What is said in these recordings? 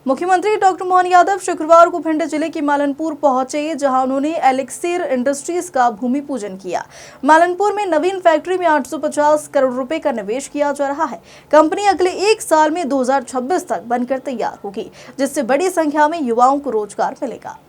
मुख्यमंत्री डॉक्टर मोहन यादव शुक्रवार को भिंड जिले के मालनपुर पहुंचे, जहां उन्होंने एलिक्सिर इंडस्ट्रीज का भूमि पूजन किया। मालनपुर में नवीन फैक्ट्री में 850 करोड़ रुपए का निवेश किया जा रहा है। कंपनी अगले 1 साल में 2026 तक बनकर तैयार होगी, जिससे बड़ी संख्या में युवाओं को रोजगार मिलेगा।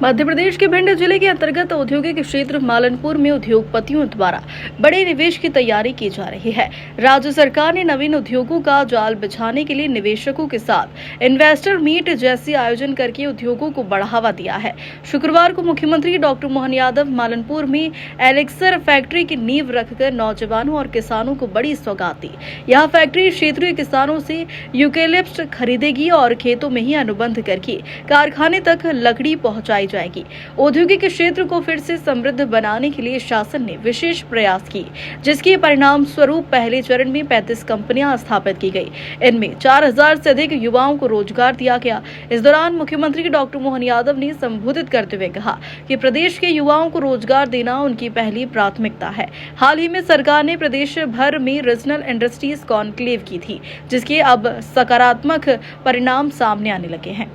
मध्य प्रदेश के भिंड जिले के अंतर्गत औद्योगिक क्षेत्र मालनपुर में उद्योगपतियों द्वारा बड़े निवेश की तैयारी की जा रही है। राज्य सरकार ने नवीन उद्योगों का जाल बिछाने के लिए निवेशकों के साथ इन्वेस्टर मीट जैसे आयोजन करके उद्योगों को बढ़ावा दिया है। शुक्रवार को मुख्यमंत्री डॉक्टर मोहन यादव मालनपुर में एलिक्सर फैक्ट्री की नींव रखकर नौजवानों और किसानों को बड़ी सौगात दी। यह फैक्ट्री क्षेत्रीय किसानों से यूकेलिप्टस खरीदेगी और खेतों में ही अनुबंध करके कारखाने तक लकड़ी पहुंचाई जाएगी। औद्योगिक क्षेत्र को फिर से समृद्ध बनाने के लिए शासन ने विशेष प्रयास किए, जिसके परिणाम स्वरूप पहले चरण में 35 कंपनियां स्थापित की गई। इनमें 4000 से अधिक युवाओं को रोजगार दिया गया। इस दौरान मुख्यमंत्री डॉक्टर मोहन यादव ने संबोधित करते हुए कहा कि प्रदेश के युवाओं को रोजगार देना उनकी पहली प्राथमिकता है। हाल ही में सरकार ने प्रदेश भर में रीजनल इंडस्ट्रीज कॉन्क्लेव की थी, जिसके अब सकारात्मक परिणाम सामने आने लगे हैं।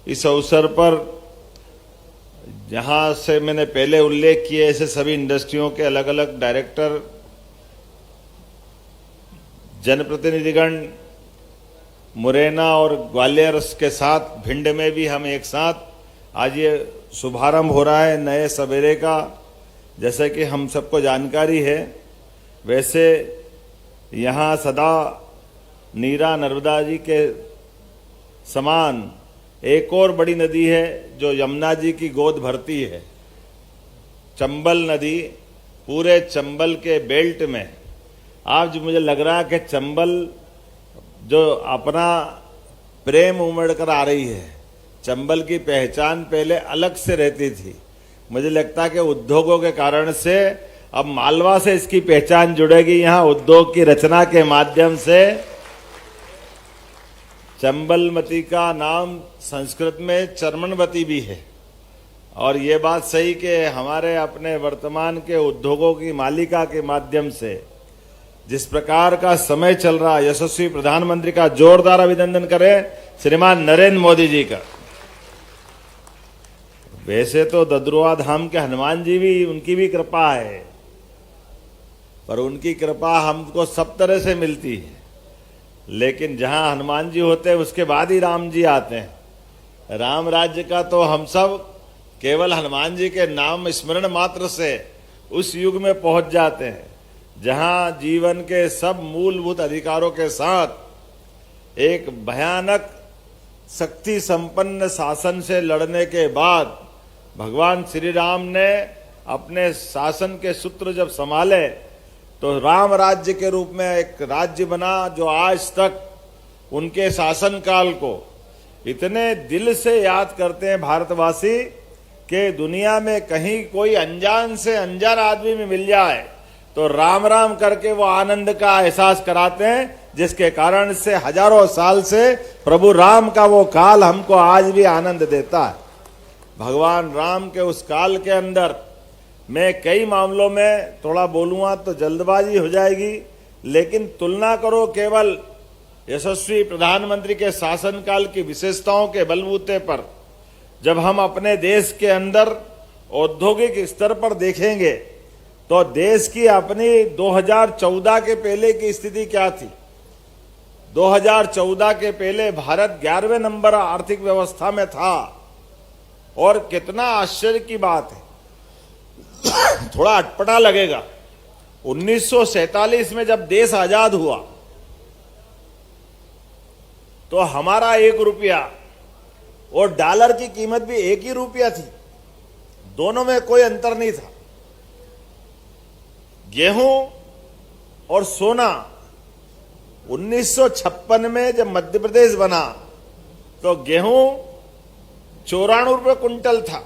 इस अवसर पर जहां से मैंने पहले उल्लेख किए, ऐसे सभी इंडस्ट्रियों के अलग अलग डायरेक्टर, जनप्रतिनिधिगण मुरैना और ग्वालियर के साथ भिंड में भी हम एक साथ आज ये शुभारंभ हो रहा है नए सवेरे का। जैसे कि हम सबको जानकारी है, वैसे यहाँ सदा नीरा नर्मदा जी के समान एक और बड़ी नदी है जो यमुना जी की गोद भरती है, चंबल नदी। पूरे चंबल के बेल्ट में आज मुझे लग रहा है कि चंबल जो अपना प्रेम उमड़ कर आ रही है, चंबल की पहचान पहले अलग से रहती थी। मुझे लगता है कि उद्योगों के कारण से अब मालवा से इसकी पहचान जुड़ेगी। यहाँ उद्योग की रचना के माध्यम से चंबलमती का नाम संस्कृत में चर्मनवती भी है। और ये बात सही कि हमारे अपने वर्तमान के उद्योगों की मालिका के माध्यम से जिस प्रकार का समय चल रहा है, यशस्वी प्रधानमंत्री का जोरदार अभिनंदन करें श्रीमान नरेंद्र मोदी जी का। वैसे तो ददरुआ धाम के हनुमान जी भी, उनकी भी कृपा है, पर उनकी कृपा हमको सब तरह से मिलती है। लेकिन जहां हनुमान जी होते हैं उसके बाद ही राम जी आते हैं। राम राज्य का तो हम सब केवल हनुमान जी के नाम स्मरण मात्र से उस युग में पहुंच जाते हैं, जहां जीवन के सब मूलभूत अधिकारों के साथ एक भयानक शक्ति संपन्न शासन से लड़ने के बाद भगवान श्री राम ने अपने शासन के सूत्र जब संभाले तो राम राज्य के रूप में एक राज्य बना, जो आज तक उनके शासनकाल को इतने दिल से याद करते हैं भारतवासी कि दुनिया में कहीं कोई अनजान से अनजान आदमी में मिल जाए तो राम राम करके वो आनंद का एहसास कराते हैं, जिसके कारण से हजारों साल से प्रभु राम का वो काल हमको आज भी आनंद देता है। भगवान राम के उस काल के अंदर मैं कई मामलों में थोड़ा बोलूंगा तो जल्दबाजी हो जाएगी, लेकिन तुलना करो केवल यशस्वी प्रधानमंत्री के शासनकाल की विशेषताओं के बलबूते पर, जब हम अपने देश के अंदर औद्योगिक स्तर पर देखेंगे तो देश की अपनी 2014 के पहले की स्थिति क्या थी। 2014 के पहले भारत 11वें नंबर आर्थिक व्यवस्था में था। और कितना आश्चर्य की बात है, थोड़ा अटपटा लगेगा, 1947 में जब देश आजाद हुआ तो हमारा 1 रुपया और डॉलर की कीमत भी 1 ही रुपया थी, दोनों में कोई अंतर नहीं था। गेहूं और सोना 1956 में जब मध्य प्रदेश बना तो गेहूं 94 रुपये कुंटल था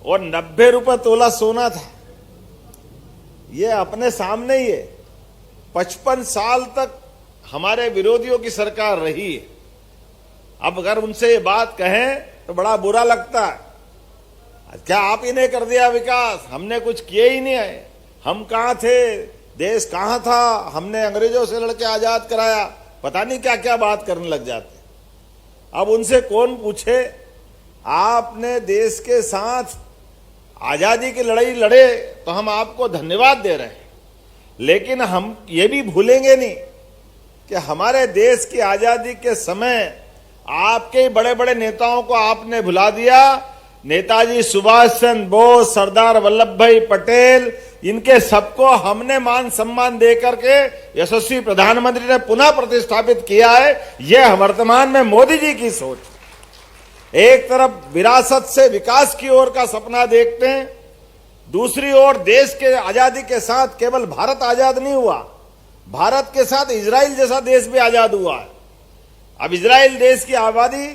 और 90 रुपये तोला सोना था। ये अपने सामने ही है। 55 साल तक हमारे विरोधियों की सरकार रही है। अब अगर उनसे ये बात कहें तो बड़ा बुरा लगता है, क्या आप ही ने कर दिया विकास, हमने कुछ किए ही नहीं है, हम कहां थे, देश कहां था, हमने अंग्रेजों से लड़के आजाद कराया, पता नहीं क्या क्या बात करने लग जाते। अब उनसे कौन पूछे, आपने देश के साथ आजादी की लड़ाई लड़े तो हम आपको धन्यवाद दे रहे हैं, लेकिन हम ये भी भूलेंगे नहीं कि हमारे देश की आजादी के समय आपके बड़े बड़े नेताओं को आपने भुला दिया। नेताजी सुभाष चंद्र बोस, सरदार वल्लभ भाई पटेल, इनके सबको हमने मान सम्मान देकर के यशस्वी प्रधानमंत्री ने पुनः प्रतिष्ठापित किया है। यह वर्तमान में मोदी जी की सोच। एक तरफ विरासत से विकास की ओर का सपना देखते हैं, दूसरी ओर देश के आजादी के साथ केवल भारत आजाद नहीं हुआ, भारत के साथ इजराइल जैसा देश भी आजाद हुआ है। अब इजराइल देश की आबादी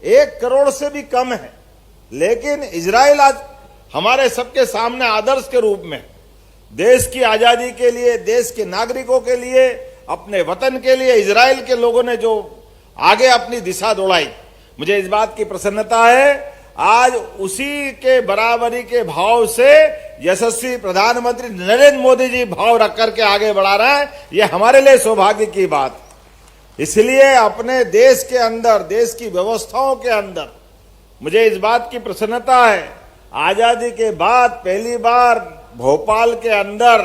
1 करोड़ से भी कम है, लेकिन इजराइल आज हमारे सबके सामने आदर्श के रूप में देश की आजादी के लिए, देश के नागरिकों के लिए, अपने वतन के लिए इजराइल के लोगों ने जो आगे अपनी दिशा दौड़ाई, मुझे इस बात की प्रसन्नता है। आज उसी के बराबरी के भाव से यशस्वी प्रधानमंत्री नरेंद्र मोदी जी भाव रख करके आगे बढ़ा रहे हैं। यह हमारे लिए सौभाग्य की बात। इसलिए अपने देश के अंदर, देश की व्यवस्थाओं के अंदर मुझे इस बात की प्रसन्नता है, आजादी के बाद पहली बार भोपाल के अंदर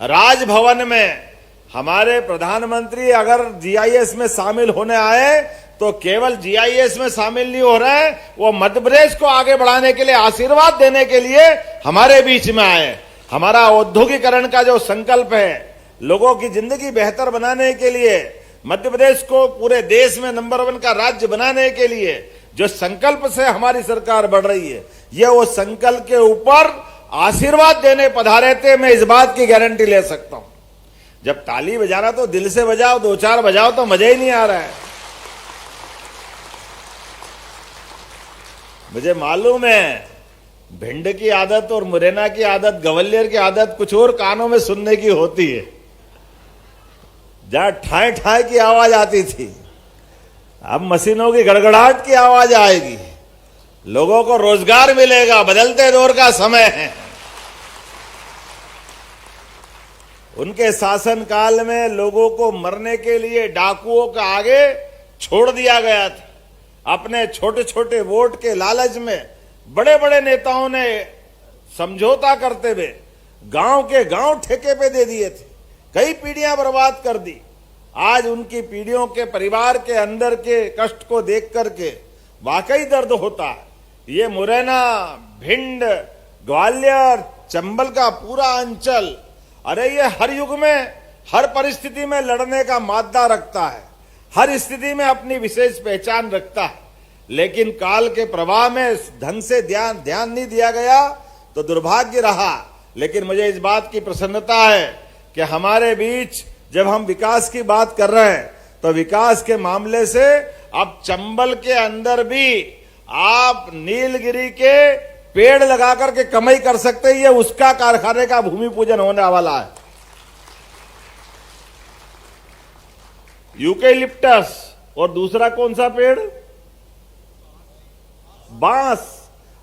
राजभवन में हमारे प्रधानमंत्री अगर जीआईएस में शामिल होने आए तो केवल जीआईएस में शामिल नहीं हो रहे हैं, वो मध्य प्रदेश को आगे बढ़ाने के लिए, आशीर्वाद देने के लिए हमारे बीच में आए। हमारा औद्योगिकरण का जो संकल्प है, लोगों की जिंदगी बेहतर बनाने के लिए, मध्य प्रदेश को पूरे देश में नंबर 1 का राज्य बनाने के लिए जो संकल्प से हमारी सरकार बढ़ रही है, यह वो संकल्प के ऊपर आशीर्वाद देने पधारे थे। मैं इस बात की गारंटी ले सकता हूं। जब ताली बजाना तो दिल से बजाओ, 2-4 बजाओ तो मजा ही नहीं आ रहा है। मुझे मालूम है भिंड की आदत और मुरैना की आदत, ग्वालियर की आदत कुछ और कानों में सुनने की होती है, जहां ठाए ठाए की आवाज आती थी, अब मशीनों की गड़गड़ाहट की आवाज आएगी। लोगों को रोजगार मिलेगा, बदलते दौर का समय है। उनके शासनकाल में लोगों को मरने के लिए डाकुओं का आगे छोड़ दिया गया था। अपने छोटे छोटे वोट के लालच में बड़े बड़े नेताओं ने समझौता करते हुए गांव के गांव ठेके पे दे दिए थे, कई पीढ़ियां बर्बाद कर दी। आज उनकी पीढ़ियों के परिवार के अंदर के कष्ट को देख करके वाकई दर्द होता है। ये मुरैना, भिंड, ग्वालियर, चंबल का पूरा अंचल, अरे ये हर युग में, हर परिस्थिति में लड़ने का मादा रखता है, हर स्थिति में अपनी विशेष पहचान रखता है। लेकिन काल के प्रवाह में ढंग से ध्यान नहीं दिया गया तो दुर्भाग्य रहा। लेकिन मुझे इस बात की प्रसन्नता है कि हमारे बीच जब हम विकास की बात कर रहे हैं तो विकास के मामले से अब चंबल के अंदर भी आप नीलगिरी के पेड़ लगा करके कमाई कर सकते हैं। ये उसका कारखाने का भूमि पूजन होने वाला है। यूकेलिप्टस और दूसरा कौन सा पेड़, बांस।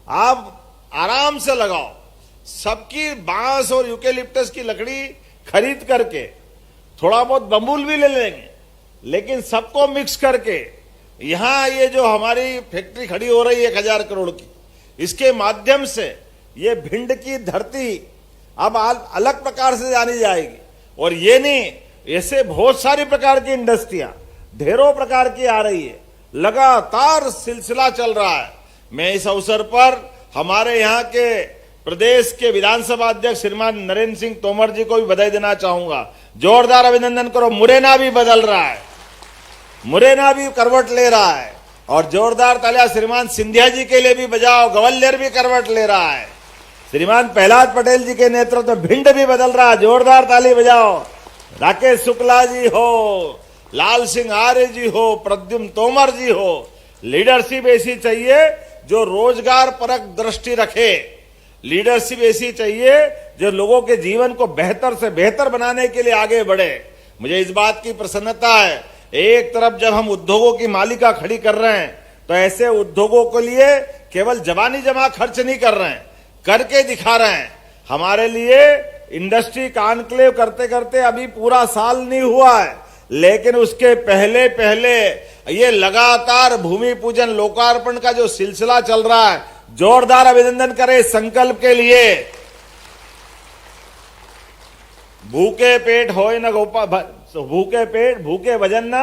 आप आराम से लगाओ, सबकी बांस और यूकेलिप्टस की लकड़ी खरीद करके, थोड़ा बहुत बम्बूल भी ले लेंगे, लेकिन सबको मिक्स करके यहां ये जो हमारी फैक्ट्री खड़ी हो रही है 1000 करोड़ की, इसके माध्यम से ये भिंड की धरती अब अलग प्रकार से जानी जाएगी। और ये नहीं, ऐसे बहुत सारी प्रकार की इंडस्ट्रियां ढेरों प्रकार की आ रही है, लगातार सिलसिला चल रहा है। मैं इस अवसर पर हमारे यहाँ के प्रदेश के विधानसभा अध्यक्ष श्रीमान नरेंद्र सिंह तोमर जी को भी बधाई देना चाहूंगा। जोरदार अभिनंदन करो। मुरैना भी बदल रहा है, मुरैना भी करवट ले रहा है, और जोरदार तालियां श्रीमान सिंधिया जी के लिए भी बजाओ। ग्वालियर भी करवट ले रहा है, श्रीमान प्रहलाद पटेल जी के नेतृत्व में भिंड भी बदल रहा है, जोरदार ताली बजाओ। राकेश शुक्ला जी हो, लाल सिंह आर्य जी हो, प्रद्युम्न तोमर जी हो, लीडरशिप ऐसी चाहिए जो रोजगार परक दृष्टि रखे, लीडरशिप ऐसी चाहिए जो लोगों के जीवन को बेहतर से बेहतर बनाने के लिए आगे बढ़े। मुझे इस बात की प्रसन्नता है, एक तरफ जब हम उद्योगों की मालिका खड़ी कर रहे हैं तो ऐसे उद्योगों के लिए केवल जवानी जमा खर्च नहीं कर रहे हैं, करके दिखा रहे हैं। हमारे लिए इंडस्ट्री कॉन्क्लेव करते करते अभी पूरा साल नहीं हुआ है, लेकिन उसके पहले पहले ये लगातार भूमि पूजन लोकार्पण का जो सिलसिला चल रहा है, जोरदार अभिनंदन करें इस संकल्प के लिए। भूखे पेट होए न भूखे भजन न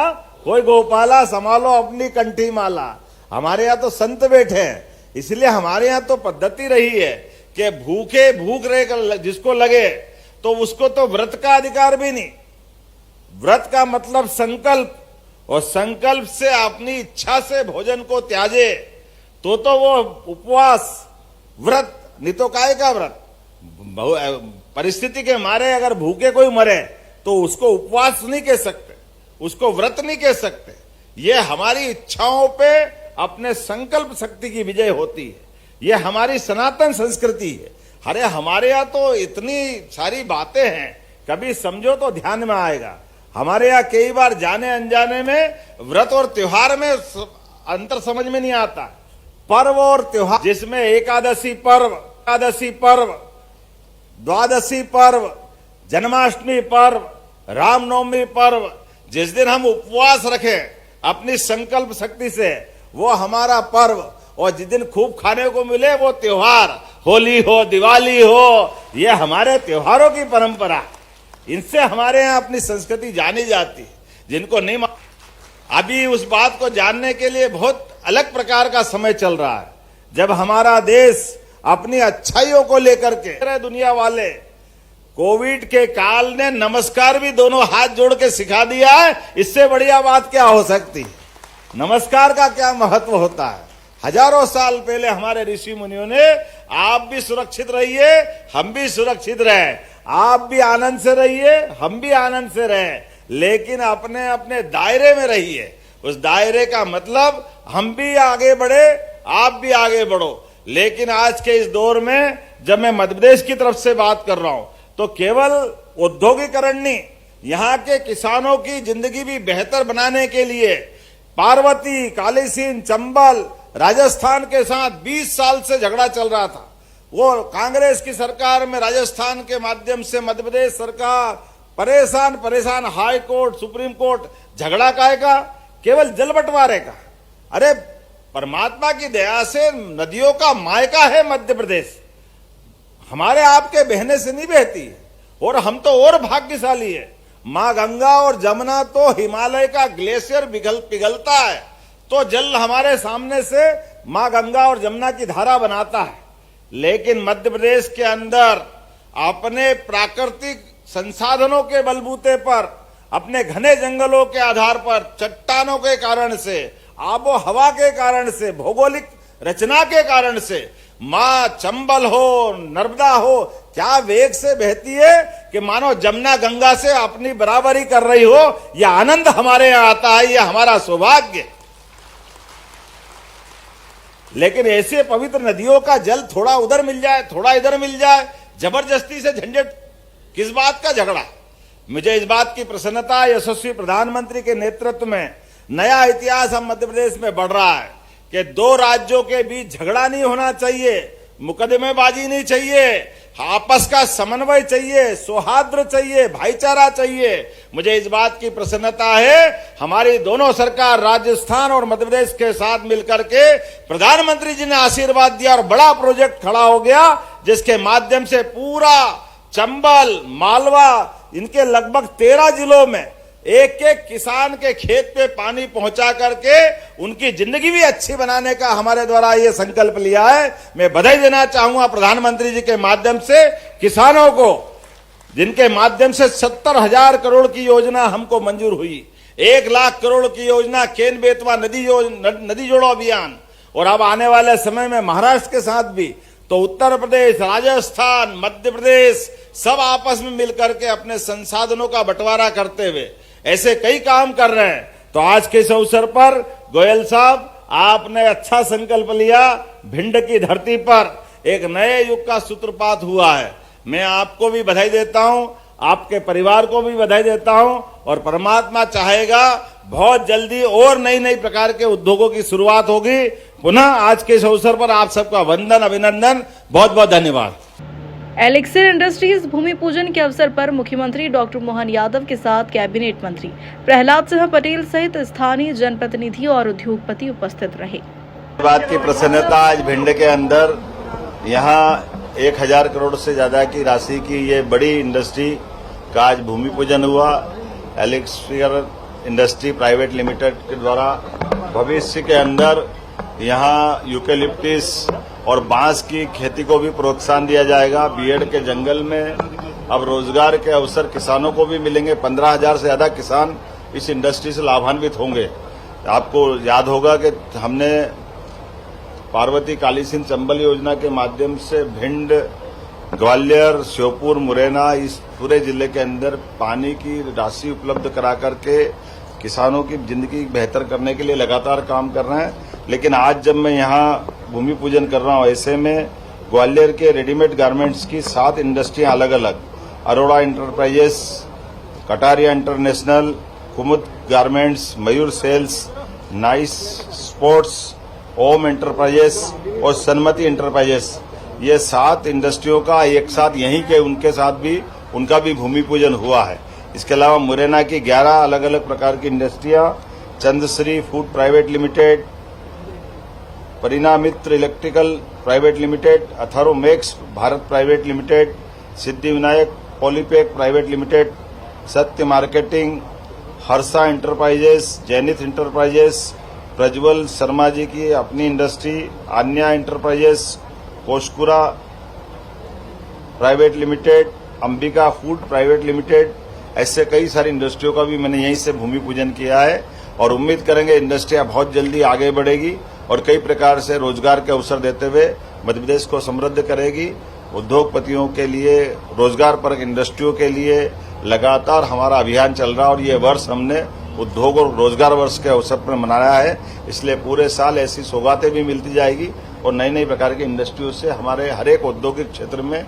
होए गोपाला, संभालो अपनी कंठी माला। हमारे यहाँ तो संत बैठे हैं, इसलिए हमारे यहाँ तो पद्धति रही है कि भूख रहे जिसको लगे तो उसको तो व्रत का अधिकार भी नहीं। व्रत का मतलब संकल्प, और संकल्प से अपनी इच्छा से भोजन को त्याजे तो वो उपवास व्रत, नहीं तो काय का व्रत। परिस्थिति के मारे अगर भूखे कोई मरे तो उसको उपवास नहीं कह सकते, उसको व्रत नहीं कह सकते। ये हमारी इच्छाओं पे अपने संकल्प शक्ति की विजय होती है, ये हमारी सनातन संस्कृति है। अरे हमारे यहाँ तो इतनी सारी बातें हैं, कभी समझो तो ध्यान में आएगा। हमारे यहाँ कई बार जाने अनजाने में व्रत और त्योहार में अंतर समझ में नहीं आता। पर्व और त्योहार, जिसमें एकादशी पर्व, द्वादशी पर्व, जन्माष्टमी पर्व, रामनवमी पर्व, जिस दिन हम उपवास रखें अपनी संकल्प शक्ति से, वो हमारा पर्व। और जिस दिन खूब खाने को मिले वो त्योहार, होली हो, दिवाली हो, ये हमारे त्योहारों की परंपरा। इनसे हमारे यहाँ अपनी संस्कृति जानी जाती है। जिनको नहीं, अभी उस बात को जानने के लिए बहुत अलग प्रकार का समय चल रहा है, जब हमारा देश अपनी अच्छाइयों को लेकर के, दुनिया वाले कोविड के काल ने नमस्कार भी दोनों हाथ जोड़ के सिखा दिया है। इससे बढ़िया बात क्या हो सकती है? नमस्कार का क्या महत्व होता है। हजारों साल पहले हमारे ऋषि मुनियों ने, आप भी सुरक्षित रहिए, हम भी सुरक्षित रहे, आप भी आनंद से रहिए, हम भी आनंद से रहे, लेकिन अपने अपने दायरे में रहिए। उस दायरे का मतलब हम भी आगे बढ़े, आप भी आगे बढ़ो। लेकिन आज के इस दौर में जब मैं मध्य प्रदेश की तरफ से बात कर रहा हूं, तो केवल औद्योगिकरण नहीं, यहाँ के किसानों की जिंदगी भी बेहतर बनाने के लिए पार्वती, कालीसिंध, चंबल, राजस्थान के साथ 20 साल से झगड़ा चल रहा था। वो कांग्रेस की सरकार में राजस्थान के माध्यम से मध्य प्रदेश सरकार परेशान, हाई कोर्ट, सुप्रीम कोर्ट, झगड़ा काहे का? केवल जल बंटवारे का। अरे परमात्मा की दया से नदियों का मायका है मध्य प्रदेश, हमारे आपके बहने से नहीं बहती, और हम तो और भाग्यशाली है। मां गंगा और जमुना तो हिमालय का ग्लेशियर पिघलता है तो जल हमारे सामने से मां गंगा और जमुना की धारा बनाता है। लेकिन मध्य प्रदेश के अंदर अपने प्राकृतिक संसाधनों के बलबूते पर, अपने घने जंगलों के आधार पर, चट्टानों के कारण से, आबो हवा के कारण से, भौगोलिक रचना के कारण से मां चंबल हो, नर्मदा हो, क्या वेग से बहती है कि मानो जमुना गंगा से अपनी बराबरी कर रही हो। यह आनंद हमारे यहां आता है, यह हमारा सौभाग्य। लेकिन ऐसे पवित्र नदियों का जल थोड़ा उधर मिल जाए, थोड़ा इधर मिल जाए, जबरदस्ती से झंझट, किस बात का झगड़ा? मुझे इस बात की प्रसन्नता, यशस्वी प्रधानमंत्री के नेतृत्व में नया इतिहास हम मध्य प्रदेश में बढ़ रहा है कि दो राज्यों के बीच झगड़ा नहीं होना चाहिए, मुकदमेबाजी नहीं चाहिए, आपस का समन्वय चाहिए, सौहार्द चाहिए, भाईचारा चाहिए। मुझे इस बात की प्रसन्नता है, हमारी दोनों सरकार राजस्थान और मध्य प्रदेश के साथ मिलकर के प्रधानमंत्री जी ने आशीर्वाद दिया और बड़ा प्रोजेक्ट खड़ा हो गया, जिसके माध्यम से पूरा चंबल, मालवा, इनके लगभग 13 जिलों में एक एक किसान के खेत पे पानी पहुंचा करके उनकी जिंदगी भी अच्छी बनाने का हमारे द्वारा ये संकल्प लिया है। मैं बधाई देना चाहूंगा प्रधानमंत्री जी के माध्यम से किसानों को, जिनके माध्यम से 70,000 करोड़ की योजना हमको मंजूर हुई, 1 लाख करोड़ की योजना केन बेतवा नदी जोड़ो अभियान, और अब आने वाले समय में महाराष्ट्र के साथ भी। तो उत्तर प्रदेश, राजस्थान, मध्य प्रदेश सब आपस में मिलकर के अपने संसाधनों का बंटवारा करते हुए ऐसे कई काम कर रहे हैं। तो आज के इस अवसर पर गोयल साहब, आपने अच्छा संकल्प लिया, भिंड की धरती पर एक नए युग का सूत्रपात हुआ है। मैं आपको भी बधाई देता हूं, आपके परिवार को भी बधाई देता हूं, और परमात्मा चाहेगा बहुत जल्दी और नई नई प्रकार के उद्योगों की शुरुआत होगी। पुनः आज के इस अवसर पर आप सबका वंदन, अभिनंदन, बहुत बहुत धन्यवाद। एलेक्सिर इंडस्ट्रीज भूमि पूजन के अवसर पर मुख्यमंत्री डॉक्टर मोहन यादव के साथ कैबिनेट मंत्री प्रहलाद सिंह पटेल सहित स्थानीय जनप्रतिनिधि और उद्योगपति उपस्थित रहे। बात की प्रसन्नता आज भिंड के अंदर यहाँ 1000 करोड़ से ज्यादा की राशि की ये बड़ी इंडस्ट्री का आज भूमि पूजन हुआ। एलेक्सिर इंडस्ट्री प्राइवेट लिमिटेड के द्वारा भविष्य के अंदर यहाँ यूकेलिप्टिस और बांस की खेती को भी प्रोत्साहन दिया जाएगा। बीएड के जंगल में अब रोजगार के अवसर किसानों को भी मिलेंगे। 15,000 से ज्यादा किसान इस इंडस्ट्री से लाभान्वित होंगे। आपको याद होगा कि हमने पार्वती काली सिंह चंबल योजना के माध्यम से भिंड, ग्वालियर, श्योपुर, मुरैना इस पूरे जिले के अंदर पानी की राशि उपलब्ध करा करके किसानों की जिंदगी बेहतर करने के लिए लगातार काम कर रहे हैं। लेकिन आज जब मैं यहाँ भूमि पूजन कर रहा हूँ, ऐसे में ग्वालियर के रेडीमेड गारमेंट्स की 7 इंडस्ट्रियां अलग अलग, अरोड़ा इंटरप्राइजेस, कटारिया इंटरनेशनल, कुमुद गारमेंट्स, मयूर सेल्स, नाइस स्पोर्ट्स, ओम इंटरप्राइजेस और सन्मति इंटरप्राइजेस, ये 7 इंडस्ट्रियों का एक साथ यहीं के उनके साथ भी उनका भी भूमि पूजन हुआ है। इसके अलावा मुरैना की 11 अलग अलग प्रकार की इंडस्ट्रियां, Chandrashree food private limited, Parinamitra electrical private limited, Atharvamex Bharat private limited, Siddhivinayak polypack private limited, Satya marketing, Harsha enterprises, zenith enterprises, Prajwal Sharma ji की अपनी industry, Aanya enterprises, Koshkura private limited, Ambika food private limited, ऐसे कई सारी इंडस्ट्रियों का भी मैंने यहीं से भूमि पूजन किया है। और उम्मीद करेंगे इंडस्ट्रियां बहुत जल्दी आगे बढ़ेगी और कई प्रकार से रोजगार के अवसर देते हुए मध्य प्रदेश को समृद्ध करेगी। उद्योगपतियों के लिए, रोजगार परक इंडस्ट्रियों के लिए लगातार हमारा अभियान चल रहा है और ये वर्ष हमने उद्योग और रोजगार वर्ष के अवसर पर मनाया है। इसलिए पूरे साल ऐसी सौगातें भी मिलती जाएगी और नई नई प्रकार की इंडस्ट्रियों से हमारे हर एक औद्योगिक क्षेत्र में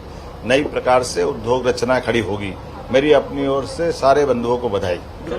नई प्रकार से उद्योग रचना खड़ी होगी। मेरी अपनी ओर से सारे बंधुओं को बधाई।